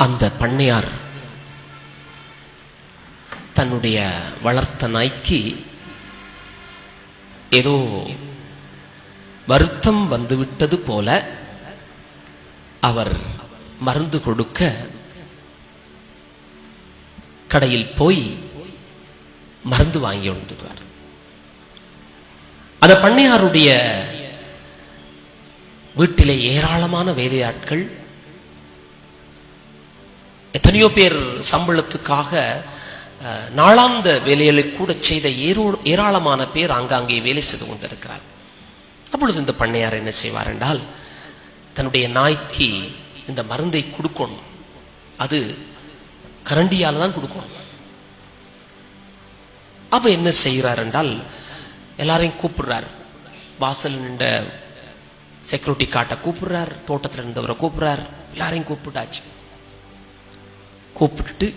அந்த பண்ணையார் தன்னுடைய வளர்த்த நாய்க்கு ஏதோ வருத்தம் வந்துவிட்டது போல அவர் மருந்து கொடுக்க கடையில் போய் மருந்து வாங்கி வந்துடுவார். அந்த பண்ணையாருடைய வீட்டிலே ஏராளமான வேலையாட்கள், எத்தனையோ பேர் சம்பளத்துக்காக நாளாந்த வேலைகளை கூட செய்த ஏராளமான பேர் ஆங்காங்கே வேலை செய்து கொண்டிருக்கிறார். அப்பொழுது இந்த பண்ணையார் என்ன செய்வார் என்றால், தன்னுடைய நாய்க்கு இந்த மருந்தை கொடுக்கணும். அது கரண்டியால் தான் கொடுக்கணும். அப்ப என்ன செய்கிறார் என்றால், எல்லாரையும் கூப்பிடுறார். வாசல் நின்ற செக்யூரிட்டி கார்ட்டை கூப்பிடுறார், தோட்டத்தில் இருந்தவரை கூப்பிடுறார், எல்லாரையும் கூப்பிட்டாச்சு. கூப்பிட்டு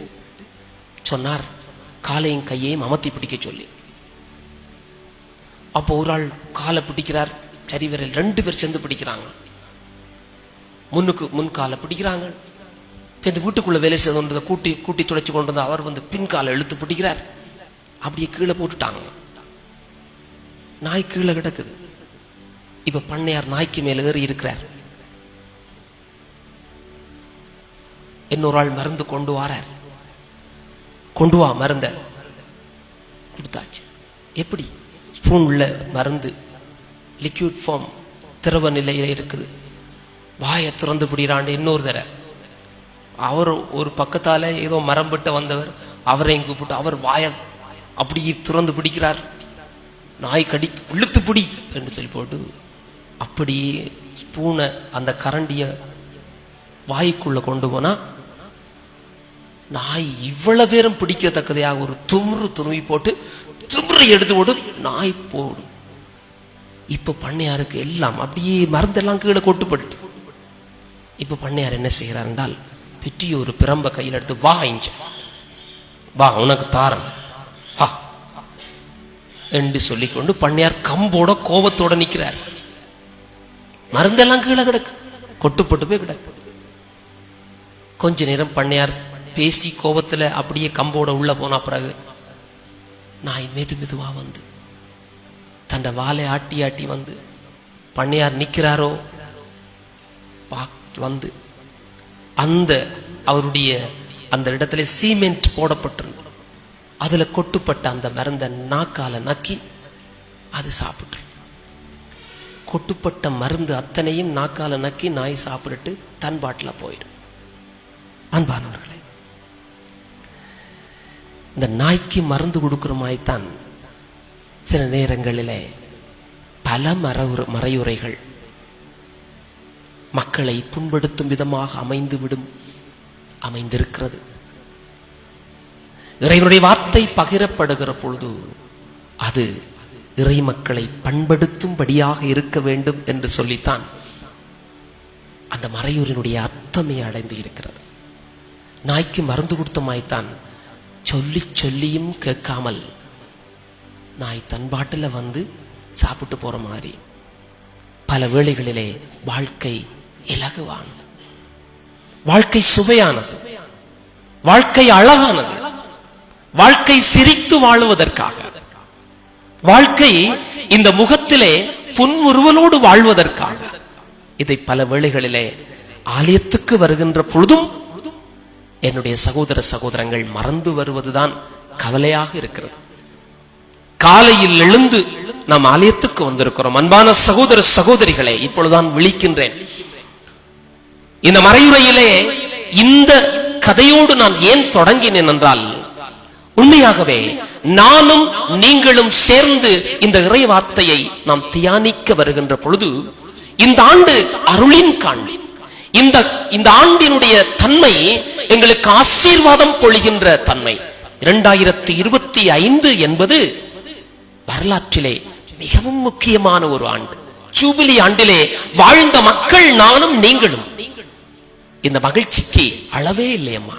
சொன்னார், காலையும் கையையும் அமர்த்தி பிடிக்க சொல்லி. அப்போ ஒரு ஆள் காலை பிடிக்கிறார், சரி விரல் 2 பேர் சேர்ந்து பிடிக்கிறாங்க. முன் காலை பிடிக்கிறாங்க. இந்த வீட்டுக்குள்ள வேலை செய்து கூட்டி கூட்டி துடைச்சு கொண்டு வந்து அவர் பின்காலை இழுத்து பிடிக்கிறார். அப்படியே கீழே போட்டுட்டாங்க. நாய் கீழே கிடக்குது. இப்ப பண்ணையார் நாய்க்கு மேல ஏறி இருக்கிறார். இன்னொரு ஆள் மருந்து கொண்டு வாரார். கொண்டு வா மருந்த கொடுத்தாச்சு. எப்படி? ஸ்பூன் உள்ள மருந்து லிக்விட் ஃபார்ம், திரவ நிலையில இருக்குது. வாயை திறந்து பிடிறாண்டு இன்னொரு தர. அவர் ஒரு பக்கத்தால ஏதோ மரம் விட்டு வந்தவர், அவரையும் கூப்பிட்டு அவர் வாயை அப்படியே திறந்து பிடிக்கிறார். நாய் கடி இழுத்து பிடி என்று சொல்லி போட்டு அப்படியே ஸ்பூனை அந்த கரண்டிய வாய்க்குள்ள கொண்டு போனா நாய் இவ்வளவு பேரும் பிடிக்கத்தக்கதையாக ஒரு துருவி போட்டு தும்முறை எடுத்து போட்டு நாய் போடு. இப்ப பண்ணையாருக்கு எல்லாம் அப்படியே மருந்தெல்லாம் கீழே கொட்டுப்பட்டு. இப்ப பண்ணையார் என்ன செய்கிறார் என்றால், பெரிய ஒரு பிரம்ப கையில் எடுத்து, வா இஞ்ச வா உனக்கு தாரன் வா என்று சொல்லிக்கொண்டு பண்ணையார் கம்போட கோபத்தோட நிற்கிறார். மருந்தெல்லாம் கீழே கிடக்கு, கொட்டுப்பட்டு போய் கிடக்கு. கொஞ்ச நேரம் பண்ணையார் பேசி கோபத்துல அப்படியே கம்போட உள்ள போன பிறகு நாய் மெதுவா தன் வாலை ஆட்டி ஆட்டி பண்ணையார் நிற்கிறாரோ அந்த அவருடைய அந்த இடத்துல சீமெண்ட் போடப்பட்டிருந்தது. அதுல கொட்டுப்பட்ட அந்த மருந்த நாக்கால நக்கி அது சாப்பிட்டு, கொட்டுப்பட்ட மருந்து அத்தனையும் நாக்கால நக்கி நாய் சாப்பிட்டு தன் பாட்டில போயிடும். அன்பானவர்களே, இந்த நாய்க்கு மருந்து கொடுக்கிற மாய்த்தான் சில நேரங்களிலே பல மறையுரைகள் மக்களை புண்படுத்தும் விதமாக அமைந்திருக்கிறது. இறைவனுடைய வார்த்தை பகிரப்படுகிற பொழுது அது இறை மக்களை பண்படுத்தும்படியாக இருக்க வேண்டும் என்று சொல்லித்தான் அந்த மறையுரையினுடைய அர்த்தமே அடைந்து இருக்கிறது. நாய்க்கு மருந்து கொடுத்த மாய்த்தான் சொல்லியும் கேட்காமல் நாய் தன் பாட்டில சாப்பிட்டு போற மாதிரி பல வேளைகளிலே வாழ்க்கை இலகுவானது, வாழ்க்கை சுவையானது, வாழ்க்கை அழகானது, வாழ்க்கை சிரித்து வாழுவதற்காக, வாழ்க்கை இந்த முகத்திலே புன்முறுவலோடு வாழ்வதற்காக இதை பல வேளைகளிலே ஆலயத்துக்கு வருகின்ற பொழுதும் என்னுடைய சகோதர சகோதரங்கள் மறந்து வருவதுதான் கவலையாக இருக்கிறது. காலையில் எழுந்து நாம் ஆலயத்துக்கு வந்திருக்கிறோம். அன்பான சகோதர சகோதரிகளே, இப்பொழுதுதான் விழிக்கின்றேன். இந்த மறையுரையிலே இந்த கதையோடு நான் ஏன் தொடங்கினேன் என்றால், உண்மையாகவே நானும் நீங்களும் சேர்ந்து இந்த இறை வார்த்தையை நாம் தியானிக்க வருகின்ற பொழுது இந்த ஆண்டு அருளின் காண்பி, இந்த ஆண்டினுடைய தன்மை எங்களுக்கு ஆசீர்வாதம் பொழிகின்ற தன்மை. 2025 என்பது வரலாற்றிலே மிகவும் முக்கியமான ஒரு ஆண்டு. ஜூபிலி ஆண்டிலே வாழ்ந்த மக்கள் நானும் நீங்களும். இந்த மகிழ்ச்சிக்கு அளவே இல்லையம்மா.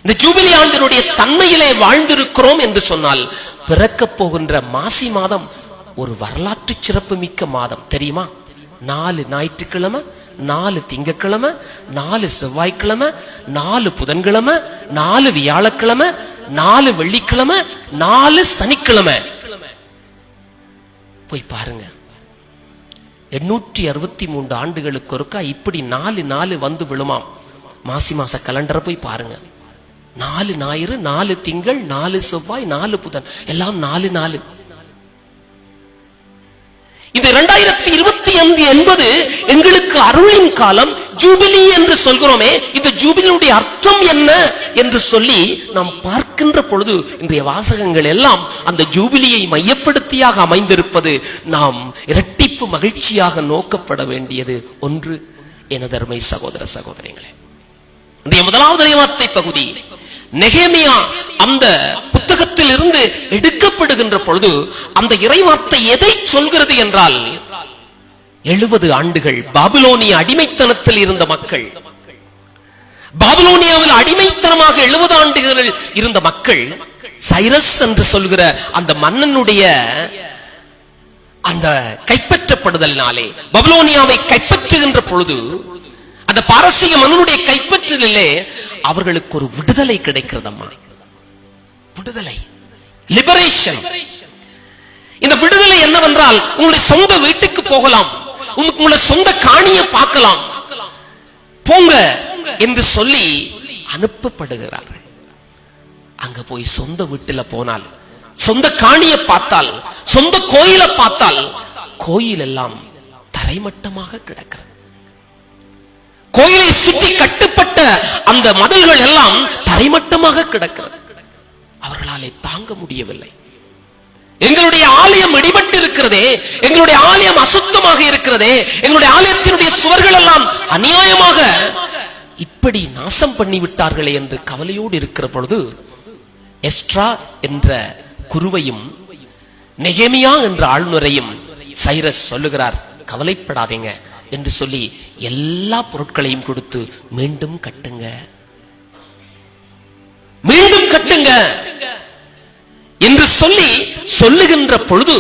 இந்த ஜூபிலி ஆண்டினுடைய தன்மையிலே வாழ்ந்திருக்கிறோம் என்று சொன்னால், பிறக்க போகின்ற மாசி மாதம் ஒரு வரலாற்று சிறப்பு மிக்க மாதம் தெரியுமா? 4 ஞாயிற்றுக்கிழமை 4 திங்கட்கிழமை, 4 செவ்வாய்க்கிழமை, 4 புதன்கிழமை, 4 வியாழக்கிழமை, 4 வெள்ளிக்கிழமை, 4 சனிக்கிழமை. போய் பாருங்க. 863 ஆண்டுகளுக்கு ஒருக்கா இப்படி 4 வந்து விழுமாம். மாசி மாச கலண்டரை போய் பாருங்க. 4 ஞாயிறு, 4 திங்கள், 4 செவ்வாய், 4 புதன், எல்லாம் 4. இந்த 2025 என்பது எங்களுக்கு அருளின் காலம், ஜூபிலி என்று சொல்கிறோமே. இந்த ஜூபிலியுடைய அர்த்தம் என்ன என்று சொல்லி நாம் பார்க்கின்ற பொழுது இன்றைய வாசகங்கள் எல்லாம் அந்த ஜூபிலியை மையப்படுத்தியாக அமைந்திருப்பது நாம் இரட்டிப்பு மகிழ்ச்சியாக நோக்கப்பட வேண்டியது ஒன்று. எனதருமை சகோதர சகோதரிகளே, இன்றைய முதலாவது இறைவார்த்தை பகுதி நெகேமியா அந்த புத்தகத்தில் இருந்து எடுக்கப்படுகின்ற பொழுது அந்த இறைவார்த்தை எதை சொல்கிறது என்றால், 70 ஆண்டுகள் பாபிலோனிய அடிமைத்தனத்தில் இருந்த மக்கள், பாபிலோனியாவில் அடிமைத்தனமாக 70 ஆண்டுகளில் இருந்த மக்கள், சைரஸ் என்று சொல்கிற அந்த மன்னனுடைய அந்த கைப்பற்றப்படுதலினாலே பாபிலோனியாவை கைப்பற்றுகின்ற பொழுது, அந்த பாரசீக மன்னனுடைய கைப்பற்றலிலே அவர்களுக்கு ஒரு விடுதலை கிடைக்கிறதம்மா. விடுதலை, லிபரேஷன். இந்த விடுதலை என்னவென்றால், உங்களுடைய சொந்த வீட்டுக்கு போகலாம், உங்களுடைய சொந்த காணியை பார்க்கலாம், போங்க என்று சொல்லி அனுப்பப்படுகிறார்கள். அங்க போய் சொந்த வீட்டில் போனால், சொந்த காணியை பார்த்தால், சொந்த கோயிலை பார்த்தால், கோயில் எல்லாம் தரைமட்டமாக கிடக்கிறது. கோயிலை சுற்றி கட்டப்பட்ட அந்த மதில்கள் எல்லாம் தரைமட்டமாக கிடக்கிறது. அவர்களாலே தாங்க முடியவில்லை. எங்களுடைய ஆலயம் இடிபட்டு இருக்கிறதே, எங்களுடைய ஆலயம் அசுத்தமாக இருக்கிறதே, எங்களுடைய ஆலயத்தினுடைய சுவர்கள் எல்லாம் அநியாயமாக இப்படி நாசம் பண்ணி விட்டார்களே என்று கவலையோடு இருக்கிற பொழுது, எஸ்ட்ரா என்ற குருவையும் நெகேமியா என்ற ஆளுநரையும் சைரஸ் சொல்லுகிறார், கவலைப்படாதீங்க என்று சொல்லி எல்லா பொருட்களையும் கொடுத்து மீண்டும் கட்டுங்க, மீண்டும் கட்டுங்க என்று சொல்லி சொல்லுகின்ற பொழுது,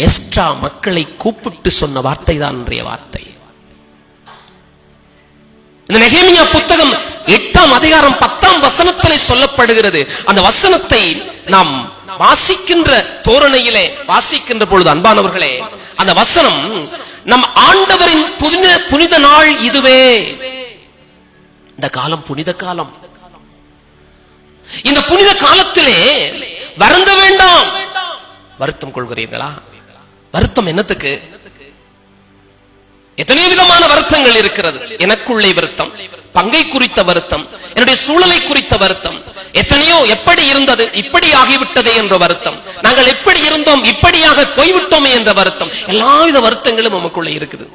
எஸ்ட்ரா மக்களை கூப்பிட்டு சொன்ன வார்த்தை தான் இன்றைய வார்த்தை. இந்த நெகேமியா புத்தகம் 8ஆம் அதிகாரம் 10ஆம் வசனத்திலே சொல்லப்படுகிறது. அந்த வசனத்தை நாம் வாசிக்கின்ற தோரணையிலே வாசிக்கின்ற பொழுது, அன்பானவர்களே, அந்த வசனம் நம் ஆண்டவரின் புனித நாள் இதுவே. இந்த காலம் புனித காலம். இந்த புனித காலத்திலே வருந்த வேண்டாம். வருத்தம் கொள்கிறீர்களா? வருத்தம் என்னத்துக்கு? எத்தனை விதமான வருத்தங்கள் இருக்கிறது. எனக்குள்ளே வருத்தம், பங்கை குறித்த வருத்தம், என்னுடைய சூழலை குறித்த வருத்தம், எத்தனையோ எப்படி இருந்தது இப்படி ஆகிவிட்டதே என்ற வருத்தம், நாங்கள் எப்படி இருந்தோம் இப்படியாக போய்விட்டோமே என்ற வருத்தம், எல்லாவித வருத்தங்களும் நமக்குள்ளே இருக்குது.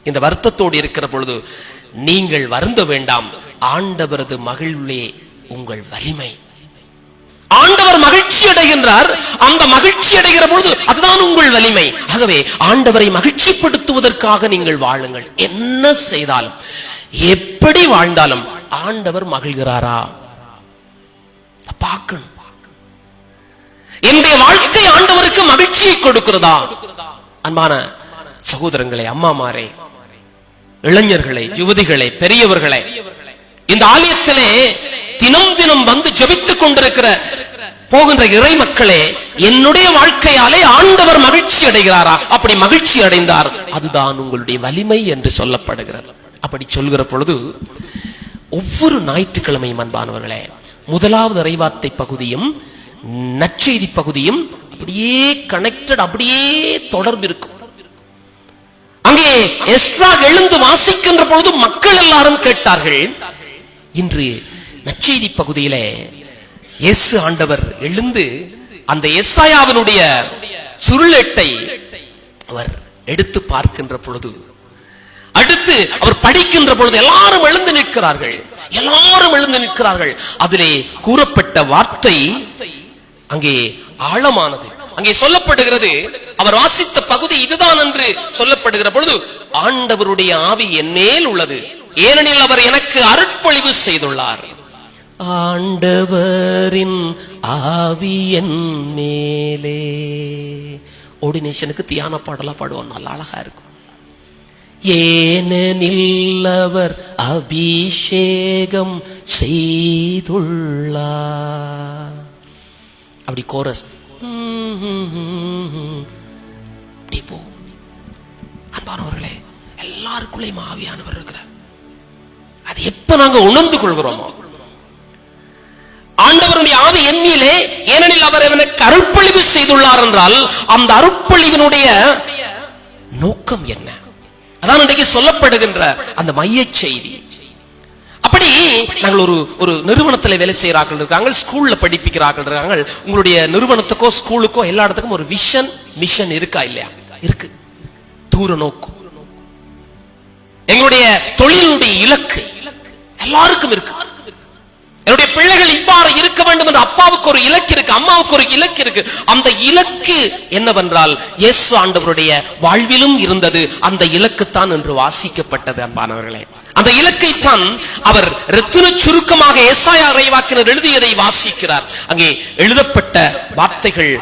இந்த வருத்தத்தோடு இருக்கிற பொழுது நீங்கள் வருந்த வேண்டாம். ஆண்டவரது மகிழ்வே உங்கள் வலிமை. ஆண்டவர் மகிழ்ச்சி அடைகின்றார். அந்த மகிழ்ச்சி அடைகிற பொழுது அதுதான் உங்கள் வலிமை. ஆகவே ஆண்டவரை மகிழ்ச்சிப்படுத்துவதற்காக நீங்கள் வாழுங்கள். என்ன செய்தாலும், எப்படி வாழ்ந்தாலும் ஆண்டவர் மகிழ்கிறாரா பார்க்கணும். என்னுடைய வாழ்க்கை ஆண்டவருக்கு மகிழ்ச்சியை கொடுக்கிறதா? அன்பான சகோதரங்களே, அம்மாமாரே, இளைஞர்களே, யுவதிகளே, பெரியவர்களே, இந்த ஆலயத்திலே தினம் தினம் வந்து ஜெபித்துக் கொண்டிருக்கிற போகின்ற இறை மக்களே, என்னுடைய வாழ்க்கையாலே ஆண்டவர் மகிழ்ச்சி அடைகிறாரா? அப்படி மகிழ்ச்சி அடைந்தார், அதுதான் உங்களுடைய வலிமை என்று சொல்லப்படுகிறது. அப்படி சொல்கிற பொழுது ஒவ்வொரு ஞாயிற்றுக்கிழமையும் அன்பானவர்களே, முதலாவது இறைவார்த்தை பகுதியும் நற்செய்தி பகுதியும் அப்படியே கனெக்டட், அப்படியே தொடர்பு இருக்கும். அங்கே எஸ்ட்ரா எழுந்து வாசிக்கின்ற பொழுது மக்கள் எல்லாரும் கேட்டார்கள். இன்று நற்செய்தி பகுதியிலே இயேசு ஆண்டவர் எழுந்து அந்த எசாயாவினுடைய சுருளேட்டை அவர் எடுத்து பார்க்கின்ற பொழுது, அடுத்து அவர் படிக்கின்ற பொழுது எல்லாரும் எழுந்து நிற்கிறார்கள். எல்லாரும் எழுந்து நிற்கிறார்கள். அதிலே கூறப்பட்ட வார்த்தை அங்கே ஆழமானது. அங்கே சொல்லப்படுகிறது, அவர் வாசித்த பகுதி இதுதான் என்று சொல்லப்படுகிற பொழுது, ஆண்டவருடைய ஆவி என் மேல் உள்ளது, ஏனெனில் அவர் எனக்கு அருட்பொழிவு செய்துள்ளார். ஆண்டவரின் ஆவி என் மேலே. ஆர்டினேஷனுக்கு தியான பாடலா பாடுவோம், நல்ல அழகா இருக்கும். ஏனெனில் அவர் அபிஷேகம் செய்துள்ளார். அப்படி கோரஸ் போ. அன்பானவர்களே, எல்லாருக்குள்ளேயும் ஆவியானவர் இருக்கிறார். அது எப்ப நாங்க உணர்ந்து கொள்கிறோமோ, ஆண்டவருடைய ஆவி எண்ணிலே, ஏனெனில் அவர் எனக்கு அருட்பொழிவு செய்துள்ளார் என்றால் அந்த அருட்பொழிவினுடைய நோக்கம் என்ன? அதான் இன்றைக்கு சொல்லப்படுகின்ற அந்த மைய செய்தி. அப்படி நாங்கள் ஒரு நிறுவனத்தில் வேலை செய்கிறார்கள் இருக்காங்க, ஸ்கூல்ல படிப்பிக்கிறார்கள் இருக்காங்க. உங்களுடைய நிறுவனத்துக்கோ ஸ்கூலுக்கோ எல்லா இடத்துக்கும் ஒரு விஷன் மிஷன் இருக்கா இல்லையா? இருக்கு. தூர நோக்கு. எங்களுடைய தொழிலுடைய இலக்கு எல்லாருக்கும் இருக்கு. என்னுடைய பிள்ளைகள் இவ்வாறு இருக்க வேண்டும் என்று அப்பாவுக்கு ஒரு இலக்கு இருக்கு, அம்மாவுக்கு ஒரு இலக்கு இருக்கு. அந்த இலக்கு என்னவென்றால் இயேசு ஆண்டவருடைய வாழ்விலும் இருந்தது. அந்த இலக்குத்தான் என்று வாசிக்கப்பட்டது. அன்பானவர்களே, அந்த இலக்கைத்தான் அவர் ரத்தின சுருக்கமாக ஏசாயா இறைவாக்கினர் எழுதியதை வாசிக்கிறார். அங்கே எழுதப்பட்ட வார்த்தைகள்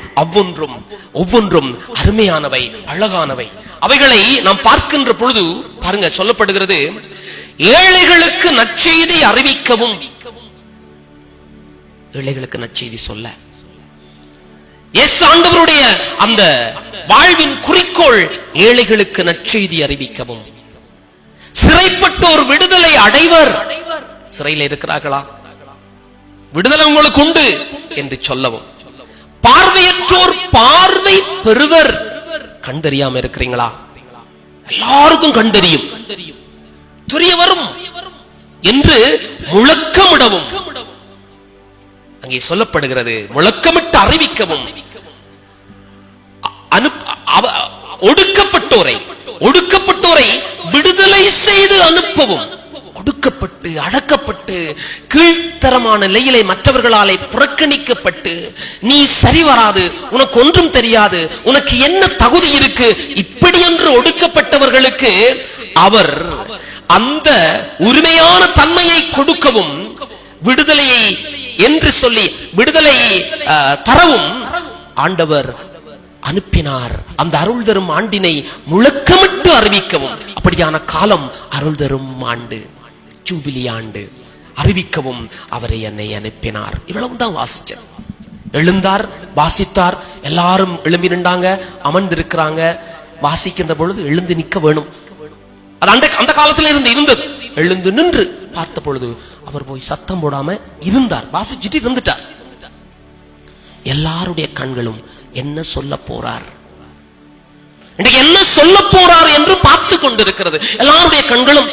ஒவ்வொன்றும் அருமையானவை, அழகானவை. அவைகளை நாம் பார்க்கின்ற பொழுது பாருங்க, சொல்லப்படுகிறது, ஏழைகளுக்கு நற்செய்தி அறிவிக்கவும். ஏழைகளுக்கு நற்செய்தி சொல்ல இயேசு ஆண்டவருடைய அந்த வாழ்வின் குறிக்கோள் ஏழைகளுக்கு நற்செய்தி அறிவிக்கவும், சிறைப்பட்டோர் விடுதலை அடைவர். சிறையில் இருக்கிறார்களா? விடுதலை உங்களுக்கு உண்டு என்று சொல்லவும், பார்வையற்றோர் பார்வை பெறுவர். கண் தெரியாம இருக்கிறீங்களா? எல்லாருக்கும் கண் தெரியும், தெரிய வரும் என்று முழக்கமிடவும். அங்கே சொல்லப்படுகிறது, முழக்கமிட்டு அறிவிக்கவும், ஒடுக்கப்பட்டோரை விடுதலை செய்து அனுப்பவும். ஒடுக்கப்பட்டு அடக்கப்பட்டு கீழ்த்தரமான நிலையிலே மற்றவர்களாலே புறக்கணிக்கப்பட்டு, நீ சரி வராது, உனக்கு ஒன்றும் தெரியாது, உனக்கு என்ன தகுதி இருக்கு, இப்படி என்று ஒடுக்கப்பட்டவர்களுக்கு அவர் அந்த உரிமையான தன்மையை கொடுக்கவும், விடுதலையை என்று சொல்லி விடுதலை தரவும் ஆண்டவர் அனுப்பினார். அந்த அருள் தரும் ஆண்டினை முழக்கமிட்டு அறிவிக்கவும். அப்படியான காலம் அருள் தரும் ஆண்டு, ஜூபிலி ஆண்டு. அறிவிக்கவும் அவரை என்னை அனுப்பினார். இவ்வளவுதான் வாசிச்சார். எழுந்தார், வாசித்தார். எல்லாரும் எழும்பி நின்றாங்க, அமர்ந்திருக்கிறாங்க. வாசிக்கின்ற பொழுது எழுந்து நிற்க வேணும். அது அந்த காலத்தில் இருந்தது. எழுந்து நின்று பார்த்த பொழுது அவர் போய் சத்தம் போடாம இருந்தார், வாசிச்சுட்டு இருந்துட்டார். எல்லாருடைய கண்களும் என்ன சொல்ல போறார், இன்னைக்கு என்ன சொல்ல போறார் என்று பார்த்து கொண்டிருக்கிறது. எல்லாருடைய கண்களும்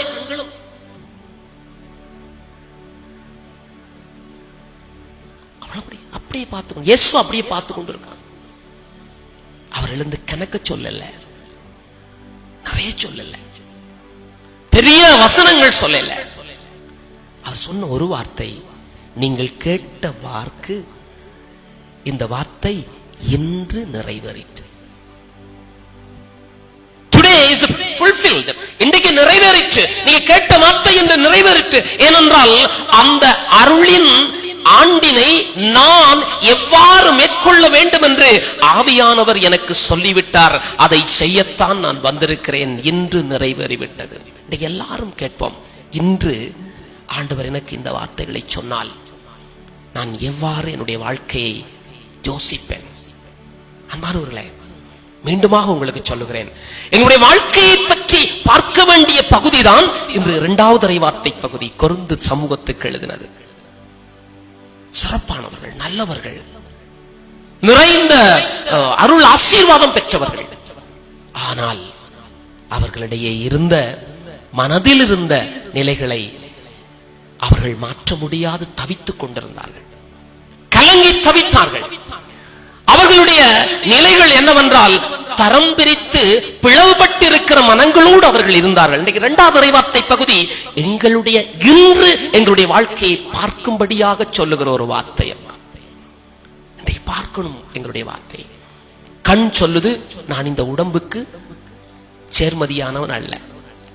அப்படியே பார்த்து, இயேசு அப்படியே பார்த்து கொண்டிருக்காங்க. அவர் எழுந்து கணக்க சொல்லல, நிறைய சொல்லல, பெரிய வசனங்கள் சொல்லல. அவர் சொன்ன ஒரு வார்த்தை, நீங்கள் கேட்ட வாக்கு, இந்த வார்த்தை இன்று நிறைவேறிற்று. Today is fulfilled. இன்றைக்கு நிறைவேறிற்று. நீங்க கேட்ட வார்த்தை இன்று நிறைவேறிற்று. ஏனென்றால் அந்த அருளின் ஆண்டினை நான் எவ்வாறு மேற்கொள்ள வேண்டும் என்று ஆவியானவர் எனக்கு சொல்லிவிட்டார். அதை செய்யத்தான் நான் வந்திருக்கிறேன். இன்று நிறைவேறிவிட்டது. இன்றைக்கு எல்லாரும் கேட்போம், இன்று ஆண்டவர் எனக்கு இந்த வார்த்தைகளை சொன்னால் நான் எவ்வாறு என்னுடைய வாழ்க்கையை யோசிப்பேன்? அன்பானவர்களே, மீண்டுமாக உங்களுக்கு சொல்லுகிறேன், என்னுடைய வாழ்க்கையை பற்றி பார்க்க வேண்டிய பகுதி தான் இன்று இரண்டாவது இறைவார்த்தை பகுதி. கொரிந்து சமூகத்துக்கு எழுதினது. சிறப்பானவர்கள், நல்லவர்கள், நிறைந்த அருள் ஆசீர்வாதம் பெற்றவர்கள். ஆனால் அவர்களிடையே இருந்த மனதில் இருந்த நிலைகளை அவர்கள் மாற்ற முடியாது தவித்துக் கொண்டிருந்தார்கள், கலங்கி தவித்தார்கள். அவர்களுடைய நிலைகள் என்னவென்றால், தரம் பிரித்து பிளவுபட்டிருக்கிற மனங்களோடு அவர்கள் இருந்தார்கள். இன்றைக்கு இரண்டாவது இறைவார்த்தை பகுதி எங்களுடைய இன்று எங்களுடைய வாழ்க்கையை பார்க்கும்படியாக சொல்லுகிற ஒரு வார்த்தை. இன்றைக்கு பார்க்கணும் எங்களுடைய வார்த்தை. கண் சொல்லுது, நான் இந்த உடம்புக்கு சேர்மதியானவன் அல்ல,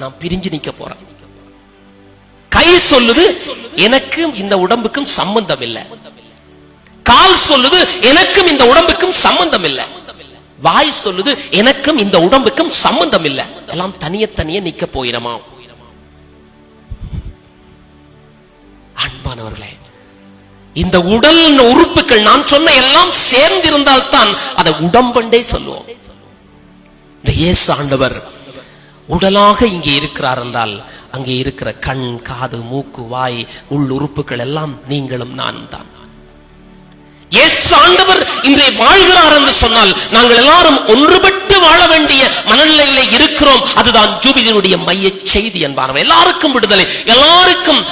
நான் பிரிஞ்சு நிக்க போறேன். கை சொல்லுது, எனக்கும் இந்த உடம்புக்கும் சம்பந்தம் இல்லை. கால் சொல்லுது, எனக்கும் இந்த உடம்புக்கும் சம்பந்தம் இல்லை. வாய் சொல்லுது எனக்கும் இந்த உடம்புக்கும் சம்பந்தம் இல்லை, எல்லாம் தனிய தனியே நிக்க போயிடமா. அன்பானவர்களே, இந்த உடல் உறுப்புகள் நான் சொன்ன எல்லாம் சேர்ந்திருந்தால் தான் அதை உடம்பண்டே சொல்லுவோம். இந்த இயேசு ஆண்டவர் உடலாக இங்கே இருக்கிறார் என்றால் அங்கே இருக்கிற கண், காது, மூக்கு, வாய், உள் உறுப்புகள் எல்லாம் நீங்களும் நான் தான். இயேசு ஆண்டவர் இன்றைய வாழ்கிறார் என்று சொன்னால் நாங்கள் எல்லாரும் ஒன்றுபட்டு வாழ வேண்டிய மனநிலையிலே இருக்கிறோம். அதுதான் ஜூபிலியினுடைய மைய செய்தி என்பார்கள். எல்லாருக்கும் விடுதலை, எல்லாருக்கும்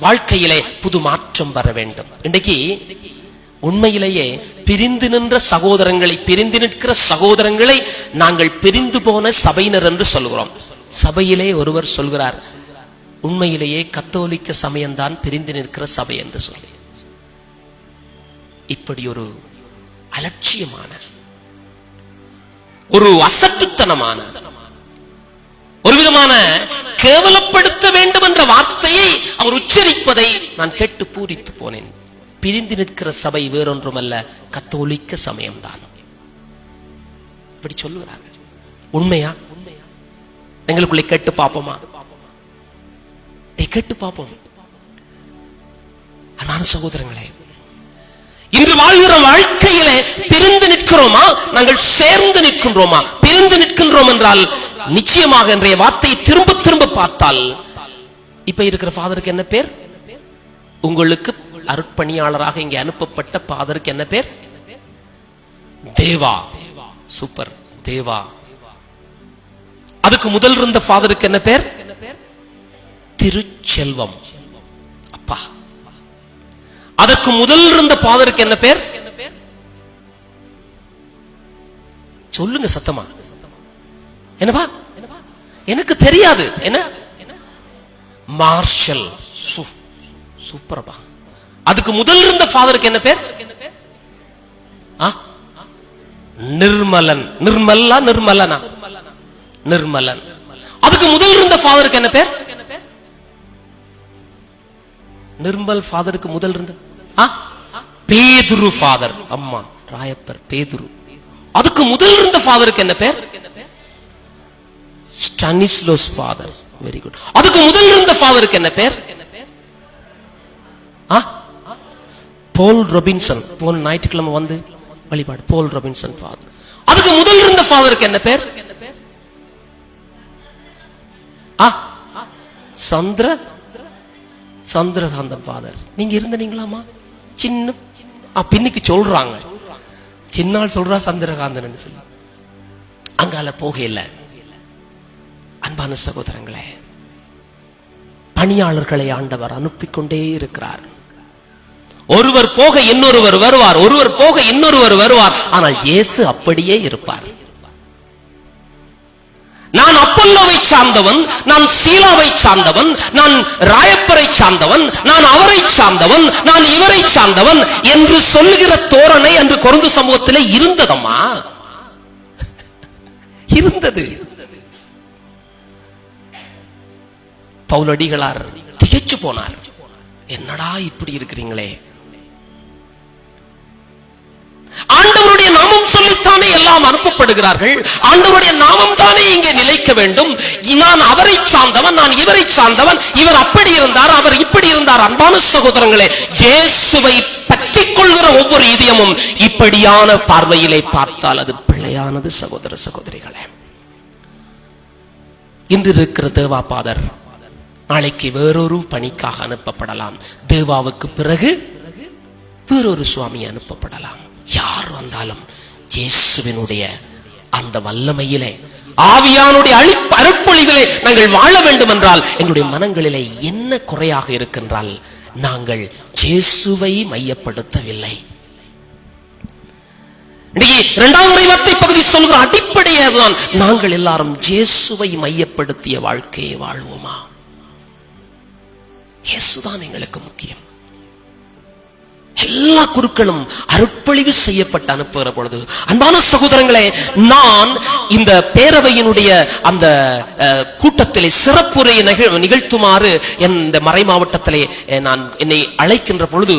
வாழ்க்கையிலே புது மாற்றம் வர வேண்டும். இன்றைக்கு உண்மையிலேயே பிரிந்து நின்ற சகோதரங்களை, பிரிந்து நிற்கிற சகோதரங்களை நாங்கள் பிரிந்து போன சபையினர் என்று சொல்கிறோம். சபையிலே ஒருவர் சொல்கிறார், உண்மையிலேயே கத்தோலிக்க சமயம்தான் பிரிந்து நிற்கிற சபை என்று சொல்லி. இப்படி ஒரு அலட்சியமான, ஒரு அசட்டுத்தனமான, ஒரு விதமான கேவலப்படுத்த வேண்டும் என்ற வார்த்தையை அவர் உச்சரிப்பதை நான் கேட்டு பூரித்து போனேன். பிரிந்து நிற்கிற சபை வேறொன்றுமல்ல, கத்தோலிக்க சமயம்தான். இப்படி சொல்லுகிறார்கள். உண்மையா? எங்களுக்குள்ளே கேட்டு பார்ப்போமா? கேட்டு பார்ப்போம். அன்பான சகோதரங்களே, இன்று வாழ்கிற வாழ்க்கையிலே பிரிந்து நிற்கிறோமா, நாங்கள் சேர்ந்து நிற்கின்றோமா? பிரிந்து நிற்கின்றோம் என்றால் நிச்சயமாக இன்றைய வார்த்தையை திரும்ப திரும்ப பார்த்தால், இப்ப இருக்கிற ஃபாதருக்கு என்ன பேர்? உங்களுக்கு அருட்பணியாளராக இங்கே அனுப்பப்பட்ட ஃபாதருக்கு என்ன பேர்? தேவா. சூப்பர், தேவா. அதுக்கு முதல் இருந்த ஃபாதருக்கு என்ன பேர்? திருச்செல்வம். அப்பா. அதற்கு முதல் இருந்த ஃபாதருக்கு என்ன பேர்? சொல்லுங்க சத்தமா. என்னப்பா? எனக்கு தெரியாது. என்ன? மார்ஷல். சூப்பர்ப்பா. அதுக்கு முதல் இருந்த ஃபாதருக்கு என்ன பேர்? நிர்மலன். நிர்மலா நிர்மலனா? நிர்மலன். அதுக்கு முதல் இருந்த ஃபாதருக்கு என்ன பேர்? நிர்மல் ஃபாதருக்கு முதல் இருந்த பேதுரு ஃபாதர். அம்மா ராயப்பர் பேதுரு. அதுக்கு முதல் இருந்த ஃபாதருக்கு என்ன பேர்? ஸ்டானிஸ்லோஸ் ஃபாதர். Very good. அதுக்கு முதல் இருந்த ஃபாதருக்கு என்ன பேர்? போல் ரொபின்சன். போல் ஞாயிற்றுக்கிழமை வந்து வழிபாடு. போல் ரொபின்சன் ஃபாதர். அதுக்கு முதல் இருந்த ஃபாதருக்கு என்ன பேர்? சந்திரகாந்தன் ஃபாதர். நீங்க இருந்தீங்களாமா? சின்ன பின்னிக்கு சொல்றாங்க, சின்னால் சொல்றா சந்திரகாந்தன் சொல்லி. அங்கால போகல. அன்பான சகோதரங்களே, பணியாளர்களை ஆண்டவர் அனுப்பிக்கொண்டே இருக்கிறார். ஒருவர் போக இன்னொருவர் வருவார், ஒருவர் போக இன்னொருவர் வருவார். ஆனால் இயேசு அப்படியே இருப்பார். நான் அப்பல்லோவை சார்ந்தவன், நான் சீலாவை சார்ந்தவன், நான் ராயப்பரை சார்ந்தவன், நான் அவரை சார்ந்தவன், நான் இவரை சார்ந்தவன் என்று சொல்லுகிற தோரணை அன்று கொரிந்து சமூகத்திலே இருந்ததம்மா. இருந்தது. பவுலடிகளார் திகைச்சு போனார். என்னடா இப்படி இருக்கிறீங்களே? ஆண்டவருடைய நாமம் சொல்லித்தானே எல்லாம் அனுப்பப்படுகிறார்கள். ஆண்டவருடைய நாமம் தானே இங்கே நிலைக்க வேண்டும். நான் அவரை சார்ந்தவன், நான் இவரை சார்ந்தவன், இவர் அப்படி இருந்தார், அவர் இப்படி இருந்தார். அன்பான சகோதரங்களே, இயேசுவை பற்றிக் கொள்கிற ஒவ்வொரு இதயமும் இப்படியான பார்வையிலே பார்த்தால் அது பிழையானது. சகோதர சகோதரிகளே, இன்று இருக்கிற தேவா பாதர் நாளைக்கு வேறொரு பணிக்காக அனுப்பப்படலாம். தேவாவுக்கு பிறகு வேறொரு சுவாமி அனுப்பப்படலாம். யார் வந்தாலும் இயேசுவினுடைய அந்த வல்லமையிலே, ஆவியானுடைய அருட்பொழிவிலே நாங்கள் வாழ வேண்டும் என்றால் எங்களுடைய மனங்களிலே என்ன குறையாக இருக்கின்றால் நாங்கள் இயேசுவை மையப்படுத்தவில்லை. இரண்டாவது இறைவார்த்தை பகுதி சொல்கிற அடிப்படையாதான் நாங்கள் எல்லாரும் இயேசுவை மையப்படுத்திய வாழ்க்கையை வாழ்வோமா? இயேசுதான் எங்களுக்கு முக்கியம். எல்லா குருக்களும் அருட்பொழிவு செய்யப்பட்டு அனுப்புகிற பொழுது, அன்பான சகோதரங்களே, நான் இந்த பேரவையினுடைய அந்த கூட்டத்திலே சிறப்புரையை நிகழ்த்துமாறு இந்த மறை மாவட்டத்திலே நான் என்னை அழைக்கின்ற பொழுது,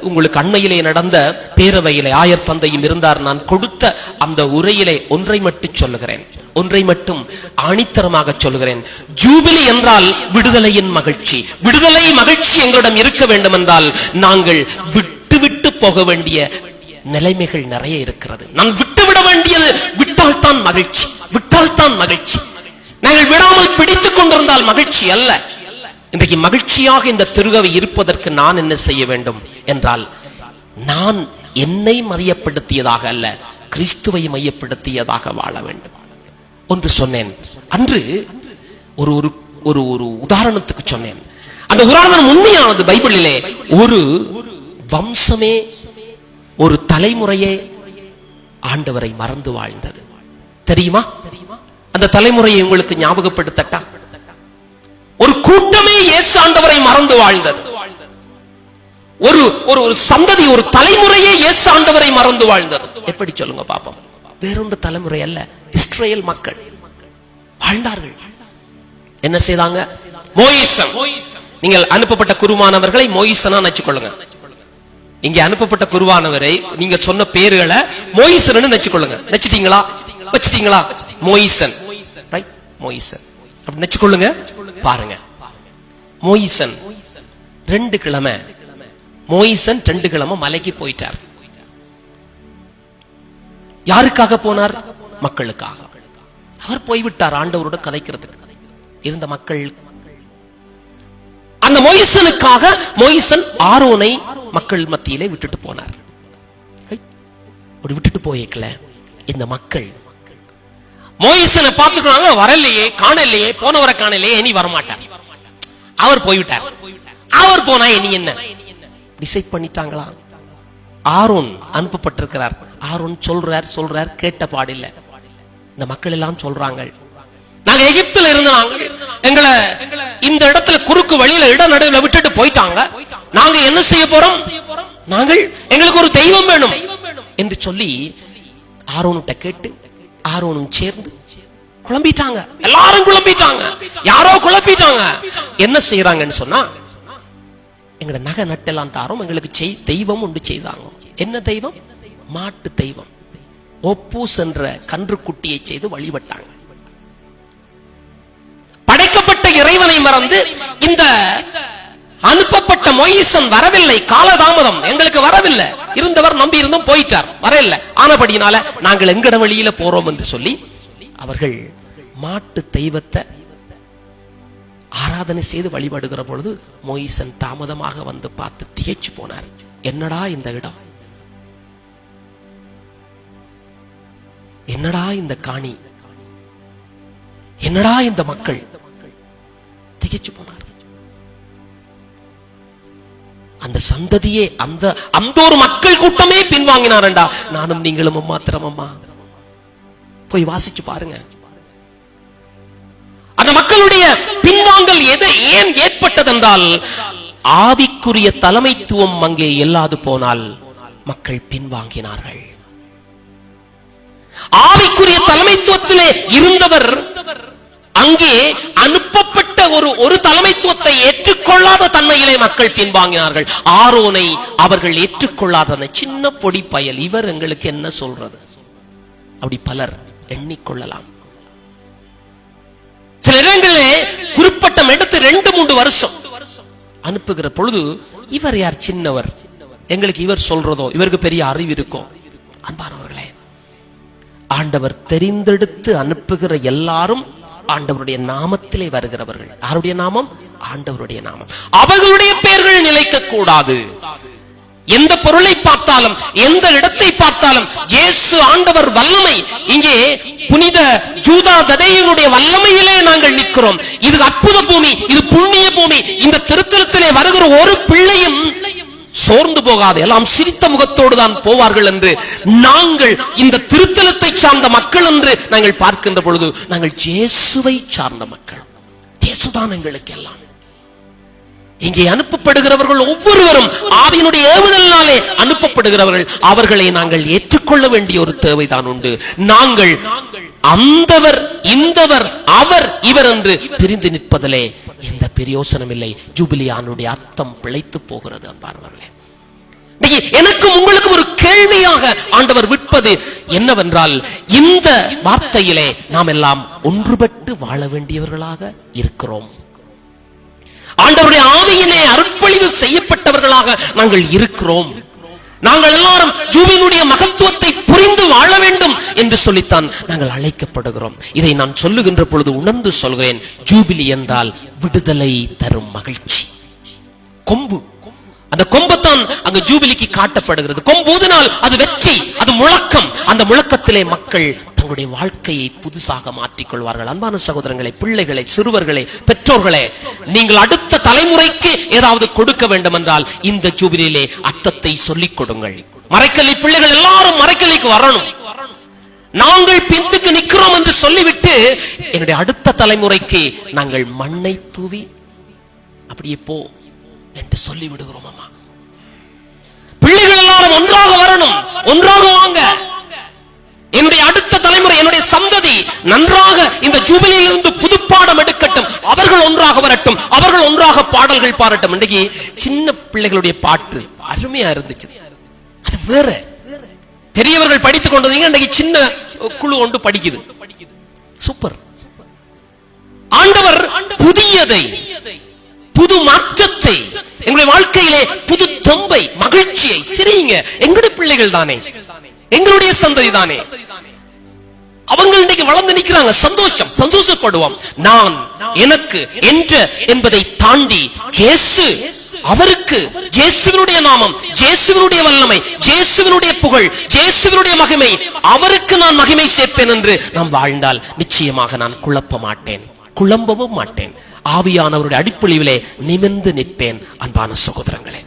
உங்களுக்கு அண்மையிலே நடந்த பேரவையிலே ஆயர் தந்தையும் இருந்தார். நான் கொடுத்த அந்த உரையிலே ஒன்றை மட்டும் சொல்லுகிறேன், ஒன்றை மட்டும் ஆணித்தரமாக சொல்லுகிறேன். ஜூபிலி என்றால் விடுதலையின் மகிழ்ச்சி. விடுதலை மகிழ்ச்சி எங்களிடம் இருக்க வேண்டும் என்றால் நாங்கள் விட்டு போக வேண்டிய நிலைமைகள் நிறைய இருக்கிறது. நான் விட்டுவிட வேண்டியது, விட்டால் தான் மகிழ்ச்சி, விட்டால் தான் மகிழ்ச்சி. நாங்கள் விடாமல் பிடித்துக் கொண்டிருந்தால் மகிழ்ச்சி அல்ல. இன்றைக்கு மகிழ்ச்சியாக இந்த திருகவை இருப்பதற்கு நான் என்ன செய்ய வேண்டும் என்றால், நான் என்னை மையப்படுத்தியதாக அல்ல, கிறிஸ்துவை மையப்படுத்தியதாக வாழ வேண்டும். ஒன்று சொன்னேன் அன்று, ஒரு ஒரு ஒரு உதாரணத்துக்கு சொன்னேன். அந்த உதாரணம் உண்மையானது. பைபிளிலே ஒரு வம்சமே, ஒரு தலைமுறையே ஆண்டவரை மறந்து வாழ்ந்தது. தெரியுமா? அந்த தலைமுறையை உங்களுக்கு ஞாபகப்படுத்தட்டா? ஒரு கூட்டமே இயேசு ஆண்டவரை மறந்து வாழ்ந்தது. ஒரு ஒரு சந்ததி, ஒரு தலைமுறையே இயேசு ஆண்டவரை மறந்து வாழ்ந்தது. எப்படி சொல்லுங்க பாப்போம்? வேறொன்று தலைமுறை அல்ல, இஸ்ரவேல் மக்கள் வாழ்ந்தார்கள். என்ன செய்தாங்க? மோயிசன். நீங்கள் அனுப்பப்பட்ட குருவானவர்களை மோயிசனா நினைச்சுக்கொள்ளுங்க. இங்க அனுப்பப்பட்ட குருவானவரை நீங்க சொன்ன பேர்களை மோயிசன் நினைச்சுக்கொள்ளுங்க. நினைச்சிட்டீங்களா? வச்சிட்டீங்களா? மோயிசன், ரைட்? மோயிசன் அப்படி நினைச்சுக்கொள்ளுங்க. பாருங்க, மோயிசன் 2 கிழமை, மோயிசன் 2 கிழமை மலைக்கு போயிட்டார். யாருக்காக போனார்? மக்களுக்காக. அவர் போய்விட்டார் ஆண்டவரோட கதைக்கிறதுக்கு. இருந்த மக்கள், அந்த மோயிசனுக்காக மோயிசன் ஆரோனை மக்கள் மத்தியிலே விட்டுட்டு போனார். விட்டுட்டு போயேக்கல இந்த மக்கள் மோயிசனை பார்த்துக்கிறாங்க. வரலையே, காணலையே, போனவரை காணலையே, இனி வரமாட்டார், அவர் போய்விட்டார். அவர் போனா இனி என்ன டிசைட் பண்ணிட்டாங்களா? ஆரோன் அனுப்பப்பட்டிருக்கிறார். ஆரோன் சொல்றார் கேட்ட பாடில்ல. இந்த மக்கள் எல்லாம் சொல்றாங்க, நாங்க எகிப்துல இருந்து எங்களை இந்த இடத்துல குறுக்கு வழியில நடுவில் விட்டுட்டு போயிட்டாங்க. நாங்க என்ன செய்ய போறோம்? நாங்கள், எங்களுக்கு ஒரு தெய்வம் வேணும் என்று சொல்லி ஆரோன்கிட்ட கேட்டு, ஆரோனும் சேர்ந்து குழம்பிட்டாங்க. எல்லாரும் குழம்பிட்டாங்க, யாரோ குழப்பிட்டாங்க. என்ன செய்யறாங்கன்னு சொன்னா, எங்கட நகை நட்டெல்லாம் தாரோம், எங்களுக்கு தெய்வம் ஒன்று செய்தாங்க. என்ன தெய்வம்? மாட்டு தெய்வம். ஒப்பூஸ் என்ற கன்று குட்டியை செய்து வழிபட்டாங்க. படைக்கப்பட்ட இறைவனை மறந்து இந்த அனுப்பப்பட்ட மோயிசன் வரவில்லை, காலதாமதம், எங்களுக்கு வரவில்லை. இருந்தவர் நம்பி இருந்தும் போயிட்டார், வரவில்லை. ஆனபடியினால நாங்கள் எங்கட வழியில போறோம் என்று சொல்லி அவர்கள் மாட்டு தெய்வத்தை ஆராதனை செய்து வழிபடுகிற பொழுது மோயிசன் தாமதமாக வந்து பார்த்து திகைச்சு போனார். என்னடா இந்த இடம், என்னடா இந்த காணி, என்னடா இந்த மக்கள், திகைச்சு போனார். அந்த சந்ததியே, அந்த ஒரு மக்கள் கூட்டமே பின்வாங்கினாரண்டா. நானும் நீங்களும் மாத்திரமம்மா, போய் வாசிச்சு பாருங்க. அந்த மக்களுடைய பின்வாங்கல் ஏன் ஏற்பட்டது என்றால், ஆவிக்குரிய தலைமைத்துவம் அங்கே இல்லாது போனால் மக்கள் பின்வாங்கினார்கள். ஆவிக்குரிய தலைமைத்துவத்திலே இருந்தவர் அங்கே அனுப்பப்பட்ட ஒரு தலைமைத்துவத்தை ஏற்றுக்கொள்ளாத தன்மையிலே மக்கள் பின்வாங்கினார்கள். ஆரோனை அவர்கள் ஏற்றுக்கொள்ளாத சின்ன பொடி பயல், இவர் எங்களுக்கு என்ன சொல்றது, அப்படி பலர் எண்ணிக்கொள்ளலாம். சில இடங்களிலே குறிப்பிட்ட எடுத்து 2-3 வருஷம் அனுப்புகிற பொழுது, இவர் யார், சின்னவர், எங்களுக்கு இவர் சொல்றதோ, இவருக்கு பெரிய அறிவு இருக்கோ. அன்பானவர்களே, ஆண்டவர் தெரிந்தெடுத்து அனுப்புகிற எல்லாரும் ஆண்டவருடைய நாமத்திலே வருகிறவர்கள். யாருடைய நாமம்? ஆண்டவருடைய நாமம். அவர்களுடைய பெயர்கள் நிலைக்க கூடாது. எந்த பொருளை பார்த்தாலும், எந்த இடத்தை பார்த்தாலும் இயேசு ஆண்டவர் வல்லமை, இங்கே புனித ஜூதா ததேயுடைய வல்லமையிலே நாங்கள் நிற்கிறோம். இது அற்புத பூமி, இது புண்ணிய பூமி. இந்த திருத்தலத்திலே வருகிற ஒரு பிள்ளையும் சோர்ந்து போகாது, எல்லாம் சிரித்த முகத்தோடு தான் போவார்கள் என்று நாங்கள் இந்த திருத்தலத்தை சார்ந்த மக்கள் என்று நாங்கள் பார்க்கின்ற பொழுது, நாங்கள் இயேசுவை சார்ந்த மக்கள். இயேசுதான் எங்களுக்கு எல்லாம். இங்கே அனுப்பப்படுகிறவர்கள் ஒவ்வொருவரும் ஆவியினுடைய ஏவுதலினாலே அனுப்பப்படுகிறவர்கள். அவர்களை நாங்கள் ஏற்றுக்கொள்ள வேண்டிய ஒரு தேவைதான் உண்டு. நாங்கள் அந்தவர் இந்தவர் அவர் இவர் என்று பிரிந்து நிற்பதிலே எந்த பிரயோசனம் இல்லை. ஜூபிலியானுடைய அர்த்தம் பிழைத்து போகிறது. அன்பானவர்களே, எனக்கும் உங்களுக்கும் ஒரு கேள்வியாக ஆண்டவர் விற்பது என்னவென்றால், இந்த வார்த்தையிலே நாம் எல்லாம் ஒன்றுபட்டு வாழ வேண்டியவர்களாக இருக்கிறோம். ஆண்டவருடைய ஆவியிலே அருட்பொழிவு செய்யப்பட்டவர்களாக நாங்கள் இருக்கிறோம். நாங்கள் எல்லாரும் ஜூபிலியினுடைய மகத்துவத்தை புரிந்து வாழ வேண்டும் என்று சொல்லித்தான் நாங்கள் அழைக்கப்படுகிறோம். இதை நான் சொல்லுகின்ற பொழுது உணர்ந்து சொல்கிறேன். ஜூபிலி என்றால் விடுதலை தரும் மகிழ்ச்சி. கொம்பு, அந்த கொம்பத்தான் அங்கு ஜூபிலிக்கு காட்டப்படுகிறது. கொம்பூதினால் அது வெற்றி, அது முழக்கம். அந்த முழக்கத்திலே மக்கள் தங்களுடைய வாழ்க்கையை புதுசாக மாற்றிக் கொள்வார்கள். அன்பான சகோதரங்களை, பிள்ளைகளை, சிறுவர்களை, பெற்றோர்களே, நீங்கள் அடுத்த தலைமுறைக்கு ஏதாவது கொடுக்க வேண்டும் என்றால் இந்த ஜூபிலியிலே அர்த்தத்தை சொல்லிக் கொடுங்கள். மறைக்கல்வி பிள்ளைகள் எல்லாரும் மறைக்கல்விக்கு வரணும். நாங்கள் பின்னுக்கு நிற்கிறோம் என்று சொல்லிவிட்டு என்னுடைய அடுத்த தலைமுறைக்கு நாங்கள் மண்ணை தூவி அப்படியே போ என்று சொல்லி விடுகிறோம். அம்மா, பிள்ளைகள் எல்லாரும் ஒன்றாக வரணும், ஒன்றாக வாங்க. என்னுடைய அடுத்த தலைமுறை, என்னுடைய சந்ததி நன்றாக இந்த ஜூபிலியிலிருந்து புதுப்பாடம் எடுக்கட்டும். அவர்கள் ஒன்றாக வரட்டும், அவர்கள் ஒன்றாக பாடல்கள் பாடட்டும். இன்றைக்கு சின்ன பிள்ளைகளுடைய பாட்டு அருமையா இருந்துச்சு. அது வேற. பெரியவர்கள் படித்துக் கொண்டதீங்க, இன்றைக்கு சின்ன குழு ஒன்று படிக்குது. சூப்பர். ஆண்டவர் புதியதை, புது மாற்றத்தை, எங்களுடைய வாழ்க்கையிலே புது தொம்பை, மகிழ்ச்சியை, சிரிங்க. எங்களுடைய பிள்ளைகள் தானே, எங்களுடைய சந்ததி தானே. அவங்க இன்றைக்கு வளர்ந்து நிற்கிறாங்க. சந்தோஷம், சந்தோஷப்படுவோம். நான், எனக்கு என்ற என்பதை தாண்டி இயேசு, அவருக்கு, இயேசுவினுடைய நாமம், இயேசுவினுடைய வல்லமை, இயேசுவினுடைய புகழ், இயேசுவினுடைய மகிமை, அவருக்கு நான் மகிமை சேர்ப்பேன் என்று நாம் வாழ்ந்தால் நிச்சயமாக நான் குழப்ப மாட்டேன், குழம்பவும் மாட்டேன். ஆவியானவருடைய அடிப்பொழிவிலே நிமிர்ந்து நிற்பேன். அன்பான சகோதரங்களே,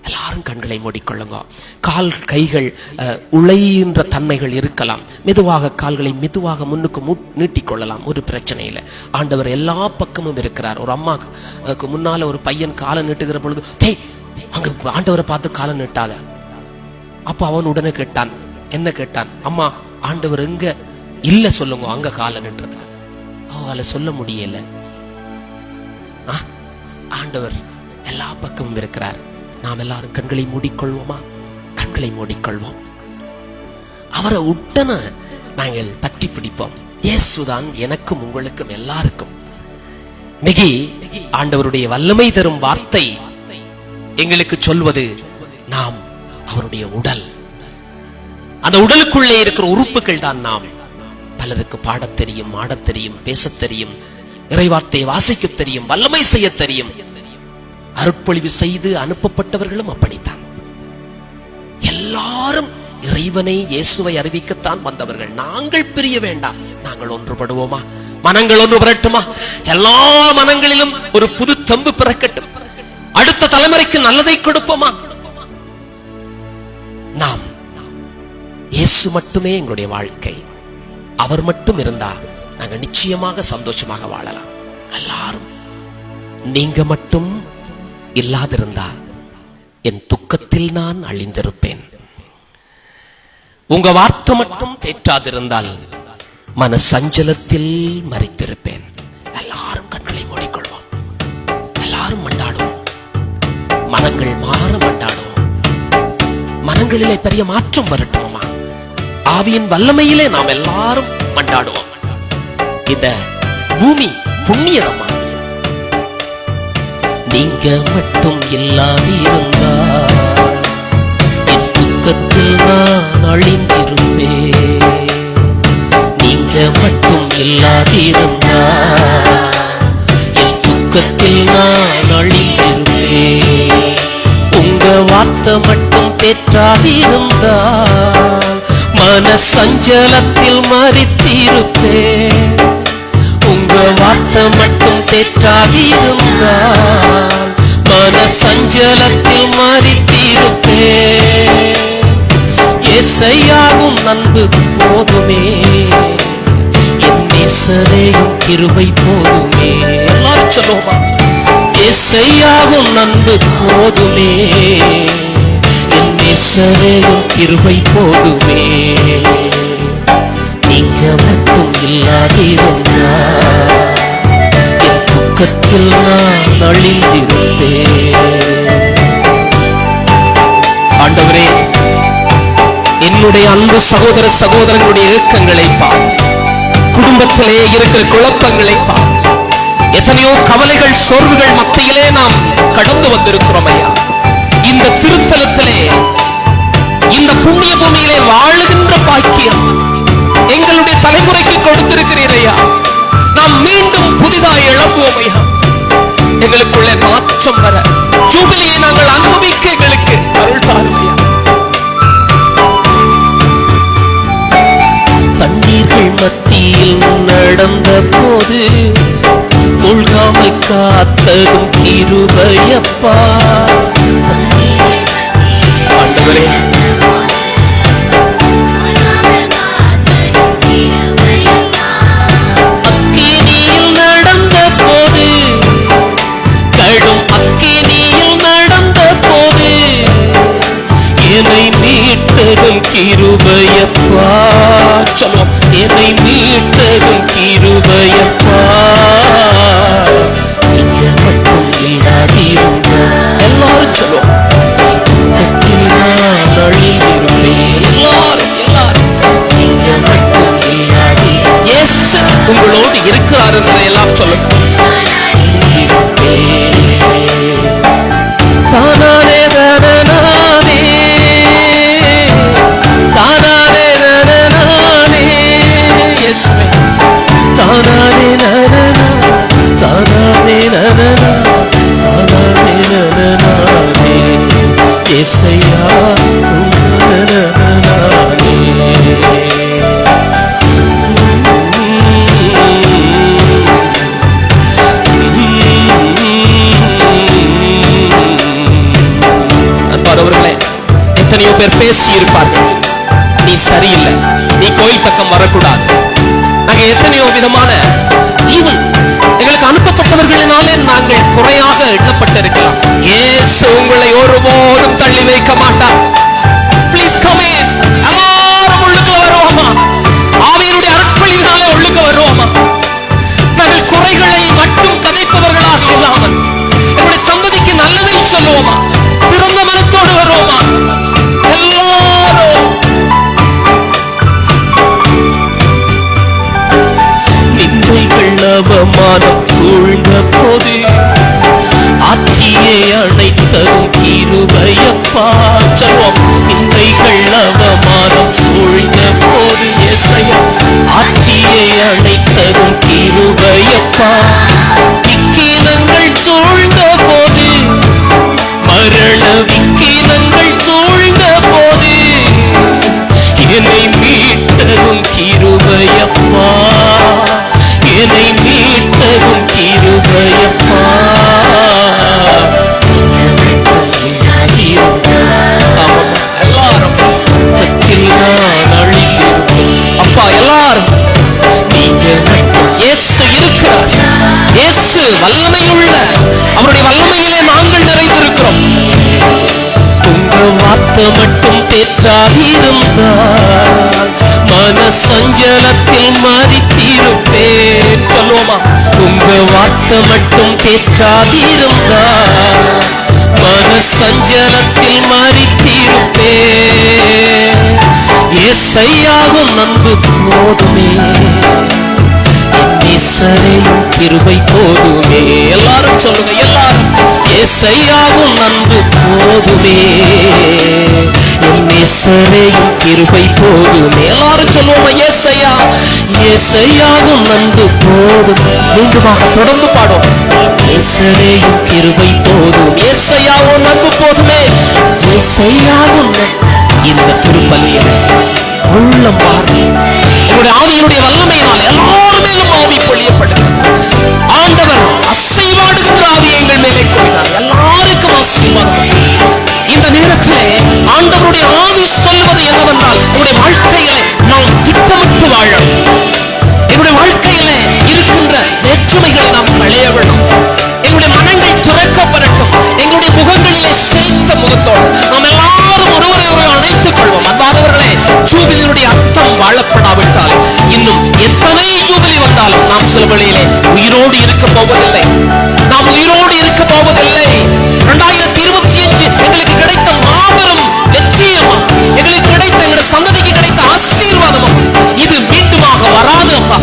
எல்லாரும் கண்களை மூடிக்கொள்ளுங்க. கால் கைகள் உழைகின்ற தன்மைகள் இருக்கலாம். மெதுவாக கால்களை மெதுவாக முன்னுக்கு நீட்டிக்கொள்ளலாம். ஒரு பிரச்சனை இல்லை. ஆண்டவர் எல்லா பக்கமும் இருக்கிறார். ஒரு அம்மாக்கு முன்னால ஒரு பையன் காலை நீட்டுகிற பொழுது, அங்க ஆண்டவரை பார்த்து காலை நீட்டாத. அப்ப அவன் உடனே கேட்டான். என்ன கேட்டான்? அம்மா, ஆண்டவர் எங்க இல்ல சொல்லுங்க, அங்க காலை நீட்டுறது. அவளை சொல்ல முடியல. ஆண்டவர் எல்லா பக்கமும் இருக்கிறார். நாம் எல்லாரும் கண்களை மூடிக்கொள்வோமா? கண்களை மூடிக்கொள்வோம். அவரை உடன நாங்கள் பற்றி பிடிப்போம். இயேசுதான் எனக்கும் உங்களுக்கும் எல்லாருக்கும். இன்னைக்கு ஆண்டவருடைய வல்லமை தரும் வார்த்தை எங்களுக்கு சொல்வது, நாம் அவருடைய உடல். அந்த உடலுக்குள்ளே இருக்கிற உறுப்புகள் தான் நாம். பலருக்கு பாடத் தெரியும், ஆடத் தெரியும், பேசத் தெரியும், இறைவார்த்தையை வாசிக்க தெரியும், வல்லமை செய்ய தெரியும். அருட்பொழிவு செய்து அனுப்பப்பட்டவர்களும் அப்படித்தான். எல்லாரும் இறைவனை, இயேசுவை அறிவிக்கத்தான் வந்தவர்கள். நாங்கள் பிரிய வேண்டாம். நாங்கள் ஒன்றுபடுவோமா? மனங்கள் ஒன்று பெறட்டுமா? எல்லா மனங்களிலும் ஒரு புது தம்பு பிறக்கட்டும். அடுத்த தலைமுறைக்கு நல்லதை கொடுப்போமா? நாம் இயேசு மட்டுமே எங்களுடைய வாழ்க்கை. அவர் மட்டும் இருந்தா நாங்க நிச்சயமாக சந்தோஷமாக வாழலாம். எல்லாரும் நீங்க மட்டும் இல்லாதிருந்தா என் துக்கத்தில் நான் அழிந்திருப்பேன். உங்க வார்த்தை மட்டும் தேற்றாதிருந்தால் மன சஞ்சலத்தில் மறைத்திருப்பேன். எல்லாரும் கண்களை மூடிக்கொள்வோம். எல்லாரும் மண்டாடுவோம். மனங்கள் மாற மண்டாடுவோம். மனங்களிலே பெரிய மாற்றம் வரட்டுமா? ஆவியின் வல்லமையிலே நாம் எல்லாரும் மண்டாடுவோம். இந்த பூமி புண்ணியமா? நீங்க மட்டும் இல்லாதிருந்தா என் துக்கத்தில் நான் அழிந்திருப்பேன். நீங்க மட்டும் இல்லாதிருந்தா என் துக்கத்தில் நான் அழிந்திருப்பேன். உங்க வார்த்தை மட்டும் தேற்றாதிருந்தா மன சஞ்சலத்தில் மறித்திருப்பேன். உங்க வார்த்தை மட்டும் தேற்றாதிருந்தால் மன சஞ்சலத்தில் மறித்திருப்பேன். இயேசையாவும் அன்பு போதுமே, என் நேசரேயும் கிருபை போதுமே. எல்லாரும் சொல்லுவோமா? ஏசையாவும் அன்பு போதுமே, என் நேசரேயும் கிருபை போதுமே. நீங்க மட்டும் இல்லாதிருந்தா என் துக்கத்தில் நான் அழிந்திருப்பேன். ஆண்டவரே, என்னுடைய அன்பு சகோதர சகோதரங்களுடைய இயக்கங்களை பார், குடும்பத்திலே இருக்கிற குழப்பங்களை பார். எத்தனையோ கவலைகள் சோர்வுகள் மத்தியிலே நாம் கடந்து வந்திருக்கிறோம் ஐயா. இந்த திருத்தலத்திலே இந்த புண்ணிய பூமியிலே வாழுகின்ற பாக்கியம் எங்களுடைய தலைமுறைக்கு கொடுத்திருக்கிறீர் ஐயா. நாம் மீண்டும் புதிதாய் எழும்புவோம் ஐயா. எங்களுக்குள்ளே மாற்றம் வர ஜூபிலியை நாங்கள் அனுபவிக்க எங்களுக்கு அருள் தாரும் ஐயா. தண்ணீர்கள் மத்தியில் நடந்த போது மூழ்காமை காத்ததும் கிருபையப்பா. ஆண்டவரே, அக்கினியில் நடந்த போது, கடும் அக்கினியில் நடந்த போது என்னை மீட்டதும் கிருபையப்பா. சொல்லுவோம், என்னை மீட்டதும் கிருபையப்பா. நீங்க மட்டும் இல்லாதிருந்த எல்லாரும் சொல்லுவோம், நான் அழிந்திருப்பேன். எல்லாரும் நீங்க மட்டும் இல்லாதி இயேசு உங்களோடு இருக்கிறார் என்பதை எல்லாம் சொல்லுங்க. தானானே தானானே தானானே தானானே இயேசுவே, தானானே தானானே தானானே தானானே தானானே தானானே இயேசையா தானானே. அன்பானவர்களே, எத்தனையோ பேர் பேசி இருப்பார்கள், நீ சரியில்லை, நீ கோயில் பக்கம் வரக்கூடாது. நாங்க எத்தனையோ விதமான ஈவன் எங்களுக்கு அனுப்பப்பட்டவர்களினாலே நாங்கள் குறையாக எண்ணப்பட்டிருக்கலாம். இயேசு உங்களை ஒருபோதும் தள்ளி வைக்க மாட்டார். Please come in. எல்லாரும் உள்ளுக்குள்ள வருவோமா? ஆவியினுடைய அருட்பொழிவினாலே உள்ளுக்கு வருவோமா? நாங்கள் குறைகளை மட்டும் கதைப்பவர்களாக இல்லாமல் எங்களுடைய சந்ததிக்கு நல்லதை சொல்லுவோமா? திறந்த மனத்தோடு வருவோமா? எல்லாரும் நிந்தைகள் அவமானம் சூழ்ந்த போது ஆட்சியை அணைத்ததும் கிருபையப்பா. சொல்வோம், நிந்தைகள் அவமானம் சூழ்ந்த போது இயேசையா ஆட்சியை அணைத்ததும் கிருபையப்பா. விக்கினங்கள் சூழ்ந்த போது, மரண விக்கினங்கள் சூழ்ந்த போது என்னை மீட்டதும் கிருபையப்பா. என்னை மீட்டதும் கிருபையப்பா. எல்லாரும் நான் அழிந்திருப்பேன் அப்பா. எல்லாரும் நீங்க இயேசு இருக்கிறார். இயேசு வல்லமையுள்ள, அவருடைய வல்லமையிலே நாங்கள் நிறைந்திருக்கிறோம். உங்க வார்த்தை மட்டும் தேற்றாதிருந்தால் மன சஞ்சலத்தில் மறித்திருப்பேன். சொல்லுவோமா? உங்க வார்த்தை மட்டும் தேற்றாதிருந்தால் மன சஞ்சலத்தில் மறித்திருப்பேன். ஏசையாவும் அன்பு போதுமே, நேசரையும் கிருபை போதுமே. எல்லாரும் சொல்லுங்க, எல்லாரும். ஏசையாவும் அன்பு போதுமே, நேசரையும் கிருபை போதுமே. எல்லாரும் சொல்லுவோமா? ஏசையா, ஏசையாவும் அன்பு போதும். மீண்டுமாக தொடர்ந்து பாடும். நேசரையும் கிருபை போதும், ஏசையாவும் அன்பு போதுமே. ஏசையாவும் இந்த திருப்பலியை உள்ளம் பாரு. உங்களுடைய ஆவியினுடைய வல்லமையினால் எல்லாரும் மேலும் ஆவி பொழியப்படுகிறது. ஆண்டவர் அசைவாடுகின்ற ஆவி எங்கள் மேலே கொள்கிறார். எல்லாருக்கும் ஆசீர்வாதம். இந்த நேரத்திலே ஆண்டவருடைய ஆவி சொல்லுவது என்னவென்றால், உங்களுடைய வாழ்க்கையிலே நாம் திட்டமிட்டு வாழணும். எங்களுடைய வாழ்க்கையிலே இருக்கின்ற வேற்றுமைகளை நாம் களைய வேண்டும். எங்களுடைய மனங்கள் சிரித்த முகத்தோடு நாம் எல்லாரும் ஒருவரை ஒருவர் அணைத்துக் கொள்வோம். அன்பானவர்களே, ஜூபிலியினுடைய அர்த்தம் வாழப்படாவிட்டால் இன்னும் எத்தனை ஜூபிலி வந்தாலும் நாம் சில வேளையிலே உயிரோடு இருக்க போவதில்லை. நாம் உயிரோடு இருக்க போவதில்லை. 2025 எங்களுக்கு கிடைத்த மாபெரும் வெற்றியமா, எங்களுக்கு கிடைத்த எங்களுடைய சந்ததிக்கு கிடைத்த ஆசீர்வாதமா, இது மீண்டுமாக வராது அப்பா.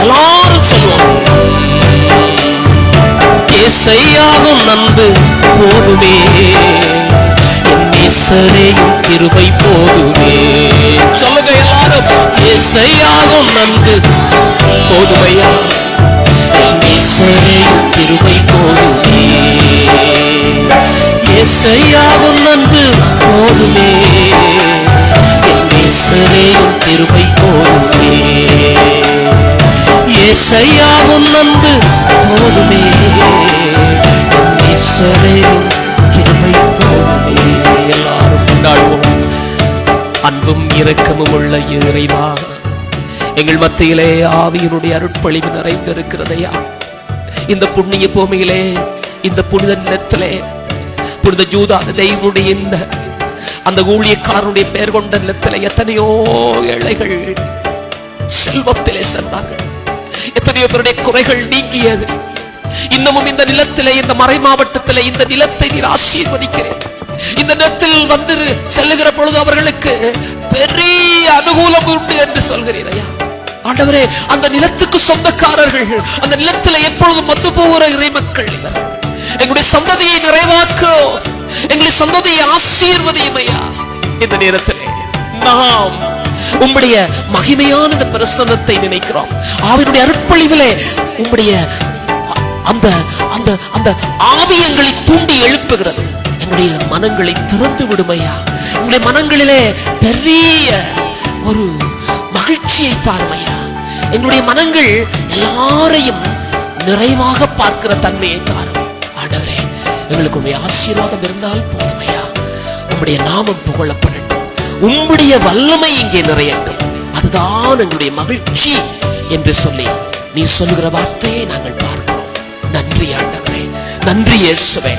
எல்லாரும் சொல்லுவோம், ஏசையாகும் அன்பு போதுமே, என் நேசரேயும் கிருபை போதுமே. சொல்லுங்க எல்லாரும், ஏசையாகும் அன்பு போதுமையா, என் நேசரேயும் கிருபை போதுமே. ஏசையாகும் அன்பு போதுமே, என் நேசரேயும் கிருபை போதுமே. ஏசையாகும் அன்பு போதுமே, என் நேசரேயும் கிருபை போதுமே. எல்லாரும் கொண்டாடுவோம். அன்பும் இரக்கமும் உள்ள இறைவா, எங்கள் மத்தியிலே ஆவியினுடைய அருட்பொழிவு நிறைந்திருக்கிறதையா. இந்த புண்ணிய பூமியிலே, இந்த புனித நிலத்திலே, புனித ஜூதா தெய்வனுடைய இந்த அந்த ஊழியக்காரனுடைய பெயர் கொண்ட நிலத்திலே எத்தனையோ ஏழைகள் செல்வத்திலே சென்றார்கள். எத்தனையோ பேருடைய குறைகள் நீங்கியது. இன்னமும் இந்த நிலத்திலே, இந்த மறை மாவட்டத்திலே இந்த நிலத்தை நீர் ஆசீர்வதிக்கிறேன். இந்த நிலத்தில் வந்து செல்லுகிற பொழுது அவர்களுக்கு பெரிய அனுகூலம் உண்டு என்று சொல்கிறீரையா. ஆண்டவரே, அந்த நிலத்துக்கு சொந்தக்காரர்கள், அந்த நிலத்தில் எப்பொழுதும் வந்து போகிற இறை மக்கள் இவர். எங்களுடைய சந்ததியை நிறைவாக்கும், எங்களுடைய சந்ததியை ஆசீர்வதியும் ஐயா. இந்த நேரத்திலே நாம் உம்முடைய மகிமையான இந்த பிரசன்னத்தை நினைக்கிறோம். ஆவியினுடைய அருட்பொழிவிலே உம்முடைய அந்த அந்த அந்த ஆவியங்களை தூண்டி எழுப்புகிறது. எங்களுடைய மனங்களை திறந்து விடுமையா. எங்களுடைய மனங்களிலே பெரிய ஒரு மகிழ்ச்சியை தாருமையா. எங்களுடைய மனங்கள் எல்லாரையும் நிறைவாக பார்க்கிற தன்மையை தாரும். ஆண்டவரே, எங்களுக்கு உம்முடைய ஆசீர்வாதம் இருந்தால் போதுமையா. உம்முடைய நாமம் புகழப்படட்டும், உம்முடைய வல்லமை இங்கே நிறையட்டும். அதுதான் எங்களுடைய மகிழ்ச்சி என்று சொல்லி நீ சொல்லுகிற வார்த்தையை நாங்கள் பார்க்கிறோம். நன்றி ஆண்டவரே, நன்றி இயேசுவே.